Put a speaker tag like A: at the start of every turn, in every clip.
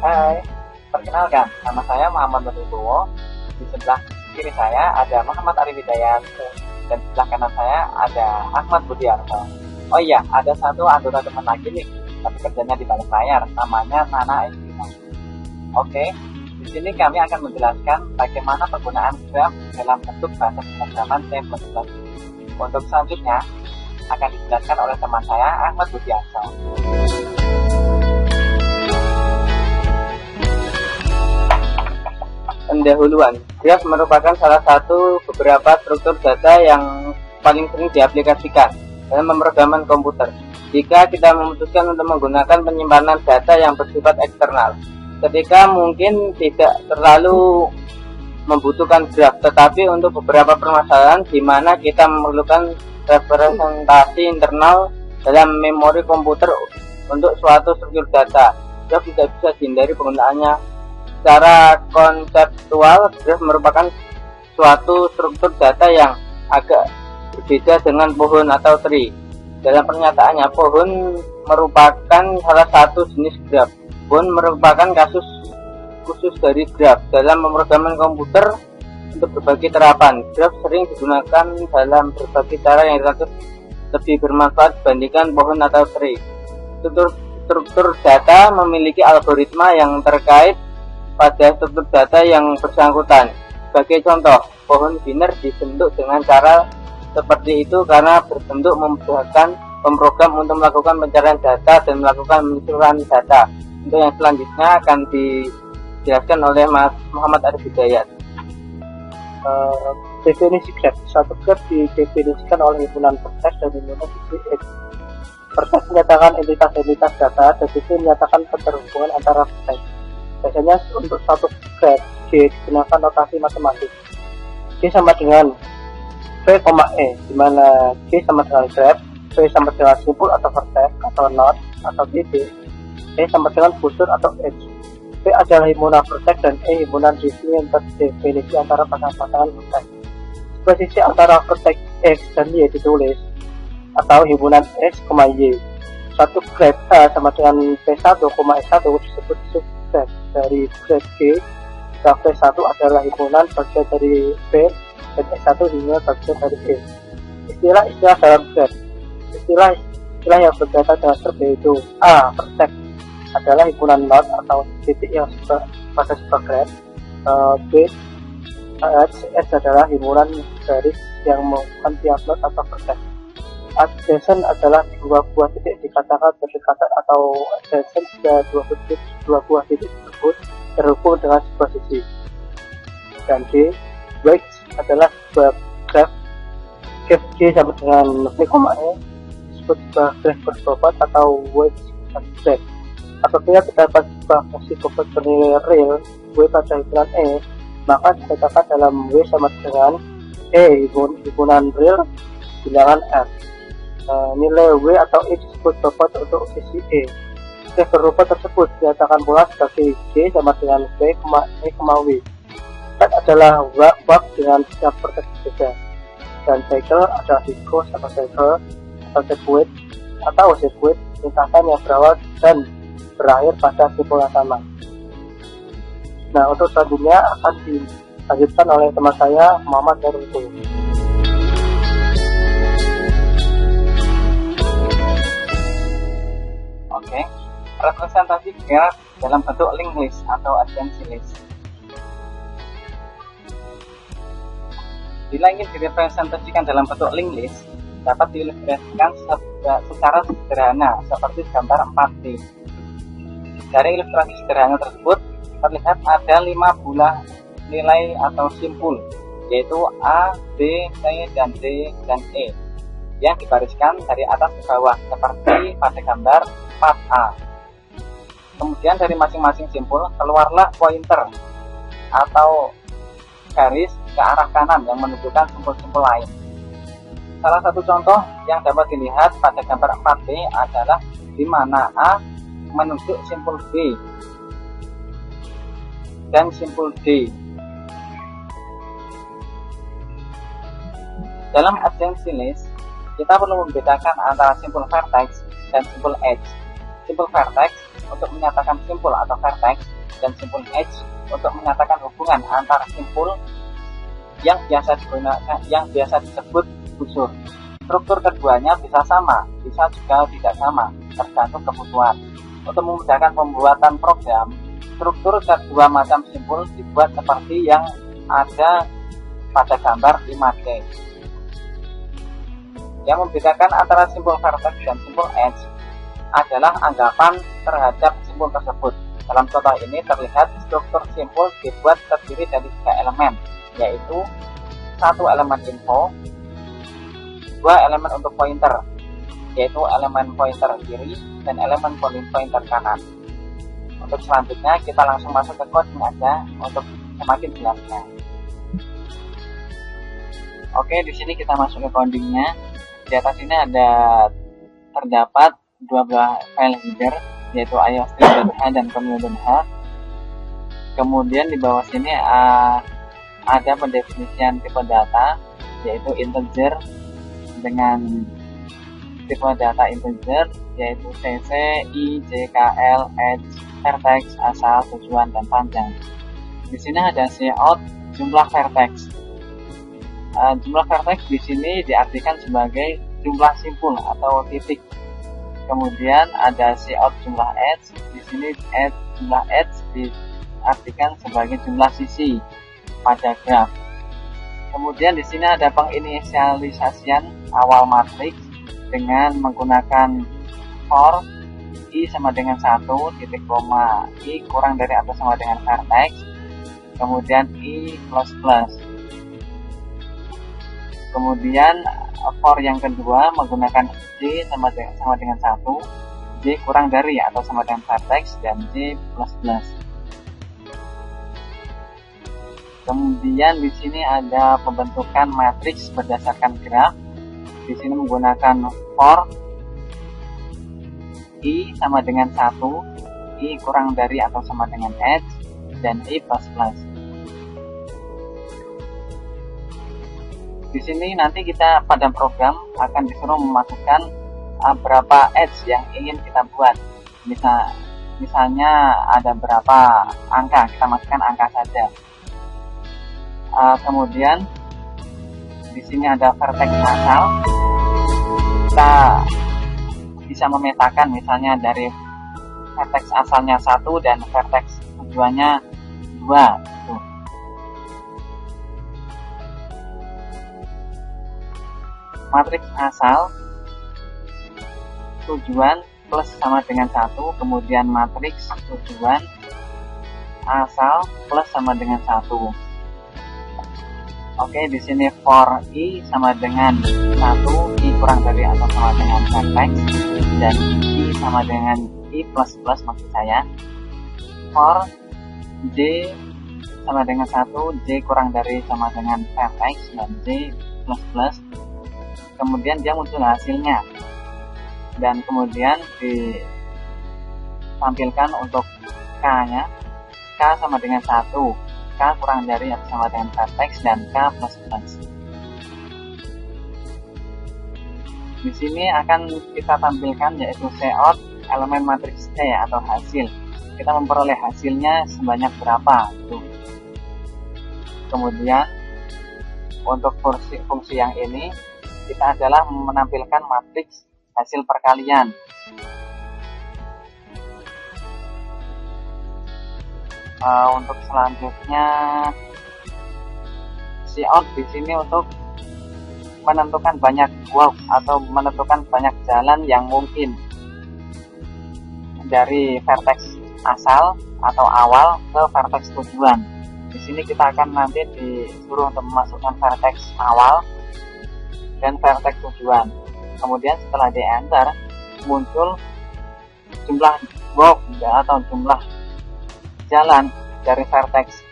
A: Hai, perkenalkan, nama saya Muhammad Nurubowo. Di sebelah kiri saya ada Muhammad Arif Hidayat, dan di sebelah kanan saya ada Ahmad Budiarto. Oh iya, ada satu anggota teman lagi nih, tapi kerjanya di balik layar, namanya Nana Estina. Oke, di sini kami akan menjelaskan bagaimana penggunaan graf dalam bentuk bahasa pemrograman C++. Untuk selanjutnya akan dijelaskan oleh teman saya Ahmad Budiarto. Pendahuluan, graf merupakan salah satu beberapa struktur data yang paling sering diaplikasikan dalam pemrograman komputer. Jika kita memutuskan untuk menggunakan penyimpanan data yang bersifat eksternal, ketika mungkin tidak terlalu membutuhkan graf, tetapi untuk beberapa permasalahan di mana kita memerlukan representasi internal dalam memori komputer untuk suatu struktur data, graf tidak bisa dihindari penggunaannya. Secara konseptual, graf merupakan suatu struktur data yang agak berbeda dengan pohon atau tree. Dalam pernyataannya, pohon merupakan salah satu jenis graf. Pohon merupakan kasus khusus dari graf. Dalam pemrograman komputer untuk berbagai terapan, graf sering digunakan dalam berbagai cara yang relatif lebih bermanfaat dibandingkan pohon atau tree. Struktur data memiliki algoritma yang terkait pada struktur data yang bersangkutan. Sebagai contoh, pohon biner dibentuk dengan cara seperti itu karena berbentuk memudahkan pemrogram untuk melakukan pencarian data dan melakukan penyusunan data. Untuk yang selanjutnya akan dijelaskan oleh Mas Muhammad Arif Hidayat.
B: Definisi graf. Suatu graf didefinisikan oleh himpunan vertex dan himpunan sisi X. Vertex menyatakan entitas-entitas data, dan sisi menyatakan keterhubungan antara vertex. Biasanya untuk satu graf G digunakan notasi matematik. G sama dengan V, E, di mana G sama dengan graf, V sama dengan simpul atau vertex atau node atau titik, E sama dengan busur atau edge. V adalah himpunan vertex dan E himpunan sisi yang terdefinisi antara pasang-pasangan vertex. Posisi antara vertex X dan Y ditulis atau himpunan X, Y. Satu graf A sama dengan P1, S1 disebut subgraf dari graf G. Graf P1 adalah himpunan bagian dari P dan S1 himpunan bagian dari E. Istilah-istilah dalam graf. Istilah yang berkaitan dengan graf yaitu A. Vertex adalah himpunan node atau titik yang pada sebuah graf. B. Edge adalah himpunan garis yang menghubungkan tiap node atau vertex. Adjacent adalah dua buah titik dikatakan berdekatan atau adjacent jika dua buah titik tersebut terhubung dengan sebuah sisi. Dan D. Wedge adalah sebuah graf G sama dengan V, E disebut sebuah graf berbobot atau wedge graf. Apabila terdapat sebuah fungsi bobot bernilai real W pada himpunan E, maka dikatakan dalam W sama dengan E himpunan real bilangan R. Nilai W atau E disebut bobot untuk sisi E. Graf berbobot tersebut dinyatakan pula sebagai G sama dengan V, E, W. Set adalah wak dengan setiap vertex berbeda. Dan cycle adalah siklus atau cycle atau sirkuit lintasan yang berawal dan berakhir pada simpul yang sama. Nah, untuk selanjutnya akan dilanjutkan oleh teman saya Muhammad Nurubowo.
A: Oke, representasi graf dalam bentuk linked list atau adjacency list. Bila ingin direpresentasikan dalam bentuk linked list, dapat diilustrasikan secara sederhana seperti gambar 4D. Dari ilustrasi sederhana tersebut terlihat ada 5 buah nilai atau simpul, yaitu A, B, C, dan D, dan E, yang dibariskan dari atas ke bawah seperti pada gambar 4A. Kemudian dari masing-masing simpul keluarlah pointer atau garis ke arah kanan yang menunjukkan simpul-simpul lain. Salah satu contoh yang dapat dilihat pada gambar 4B adalah di mana A menunjuk simpul B dan simpul D. Dalam adjacency list, kita perlu membedakan antara simpul vertex dan simpul edge. Simpul vertex untuk menyatakan simpul atau vertex, dan simpul edge untuk menyatakan hubungan antara simpul yang biasa disebut busur. Struktur keduanya bisa sama, bisa juga tidak sama, tergantung kebutuhan. Untuk memudahkan pembuatan program, struktur kedua macam simpul dibuat seperti yang ada pada gambar 5D. Yang membedakan antara simpul vertex dan simpul edge adalah anggapan terhadap simpul tersebut. Dalam contoh ini terlihat struktur simpul dibuat terdiri dari 3 elemen, yaitu 1 elemen info, 2 elemen untuk pointer, yaitu elemen pointer kiri dan elemen pointer kanan. Untuk selanjutnya kita langsung masuk ke coding aja untuk semakin jelasnya. Oke, di sini kita masuk ke codingnya. Di atas ini terdapat 2 buah file header, yaitu iostream.h dan commune.h. Kemudian di bawah sini ada pendefinisian tipe data, yaitu integer dengan tipe data integer, yaitu cc, i, jkl, edge, vertex, asal, tujuan, dan panjang. Di sini ada cout jumlah vertex. Jumlah vertex di sini diartikan sebagai jumlah simpul atau titik. Kemudian ada cout jumlah edge. Di sini jumlah edge diartikan sebagai jumlah sisi pada graf. Kemudian di sini ada penginisialisasian awal matriks dengan menggunakan for i sama dengan 1 titik koma i kurang dari atau sama dengan vertex. Kemudian i plus plus. Kemudian for yang kedua menggunakan j sama dengan 1, j kurang dari atau sama dengan vertex, dan j plus plus. Kemudian di sini ada pembentukan matriks berdasarkan graf. Di sini menggunakan for i sama dengan 1, i kurang dari atau sama dengan edge, dan i plus plus. Di sini nanti kita pada program akan disuruh memasukkan berapa edge yang ingin kita buat. Misalnya ada berapa angka, kita masukkan angka saja. Kemudian di sini ada vertex asal. Kita bisa memetakan misalnya dari vertex asalnya 1 dan vertex tujuannya 2. Matriks asal tujuan plus sama dengan 1, kemudian matriks tujuan asal plus sama dengan 1. Oke, di sini for i sama dengan 1, i kurang dari atau sama dengan vertex, dan i sama dengan i plus plus maksud saya. For j sama dengan 1, j kurang dari sama dengan vertex, dan j plus plus. Kemudian dia muncul hasilnya, dan kemudian ditampilkan untuk k nya, k sama dengan 1, k kurang dari atau sama dengan vertex, dan k plus plus. Di sini akan kita tampilkan yaitu cout elemen matriks T atau hasil. Kita memperoleh hasilnya sebanyak berapa itu. Kemudian untuk fungsi yang ini kita adalah menampilkan matriks hasil perkalian. Untuk selanjutnya cout di sini untuk menentukan banyak walk atau menentukan banyak jalan yang mungkin dari vertex asal atau awal ke vertex tujuan. Di sini kita akan nanti disuruh untuk memasukkan vertex awal dan vertex tujuan. Kemudian setelah di enter muncul jumlah walk atau jumlah jalan dari vertex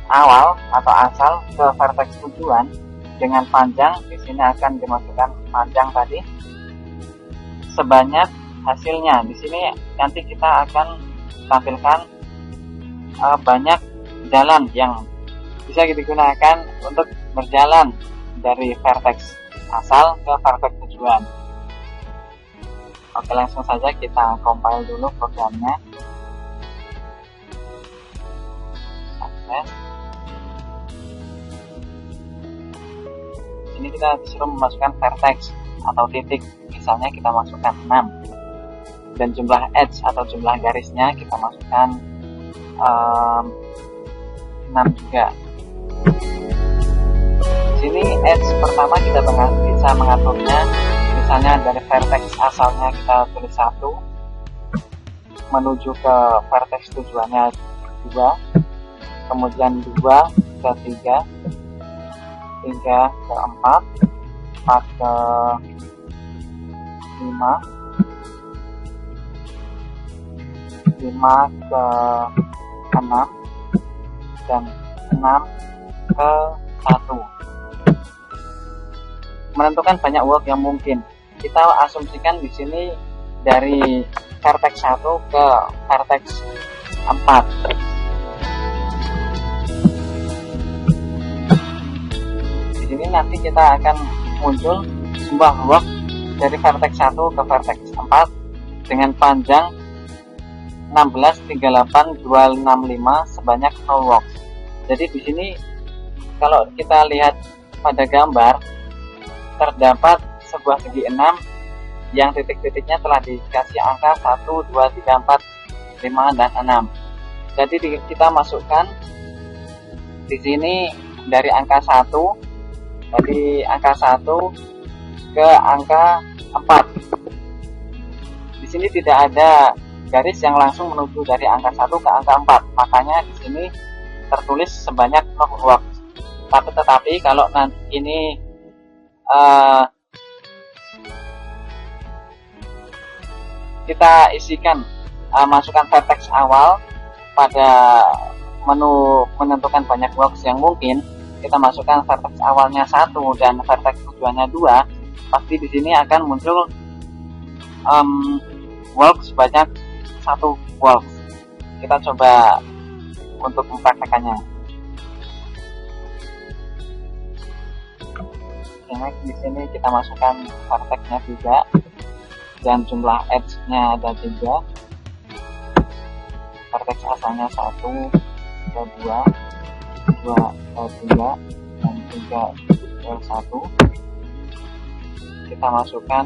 A: awal atau asal ke vertex tujuan dengan panjang. Di sini akan dimasukkan panjang tadi sebanyak hasilnya. Di sini nanti kita akan tampilkan banyak jalan yang bisa digunakan untuk berjalan dari vertex asal ke vertex tujuan. Oke, langsung saja kita compile dulu programnya. Sukses. Ini kita disuruh memasukkan vertex atau titik, misalnya kita masukkan 6, dan jumlah edge atau jumlah garisnya kita masukkan 6 juga. Di sini edge pertama kita bisa mengaturnya, misalnya dari vertex asalnya kita tulis 1, menuju ke vertex tujuannya 2, kemudian 2 ke 3, 3 ke 4, 4 ke 5, 5 ke 6, dan 6 ke 1. Menentukan banyak work yang mungkin. Kita asumsikan di sini dari vertex 1 ke vertex 4. Di sini nanti kita akan muncul sebuah work dari vertex 1 ke vertex 4 dengan panjang 16,38,265 sebanyak 0 works. Jadi di sini kalau kita lihat pada gambar, terdapat sebuah segi 6 yang titik-titiknya telah dikasih angka 1, 2, 3, 4, 5, dan 6. Jadi kita masukkan di sini dari angka 1, dari angka 1 ke angka 4. Di sini tidak ada garis yang langsung menuju dari angka 1 ke angka 4. Makanya di sini tertulis sebanyak 0 works. Tetapi kalau nanti ini kita isikan, masukkan vertex awal pada menu menentukan banyak works yang mungkin, kita masukkan vertex awalnya 1 dan vertex tujuannya 2, pasti di sini akan muncul works sebanyak 1 works. Kita coba untuk mempraktekannya. Di sini kita masukkan vertexnya 3 dan jumlah edge-nya ada 3. Vertex asalnya 1 ke 2, 2 ke 3, dan 3 ke 1. Kita masukkan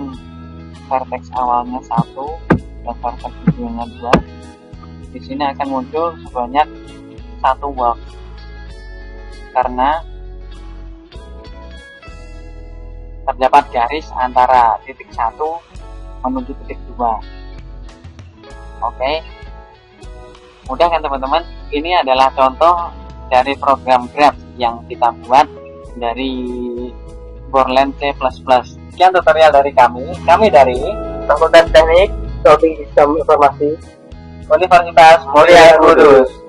A: vertex awalnya 1 dan vertex tujuannya 2. Di sini akan muncul sebanyak 1 work karena terdapat garis antara titik 1 menuju titik 2. Oke, mudah kan teman-teman? Ini adalah contoh dari program Graph yang kita buat dari Borland C++. Sekian tutorial dari kami dari
B: Fakultas Teknik Coding Sistem Informasi
A: Universitas Mulia Kudus.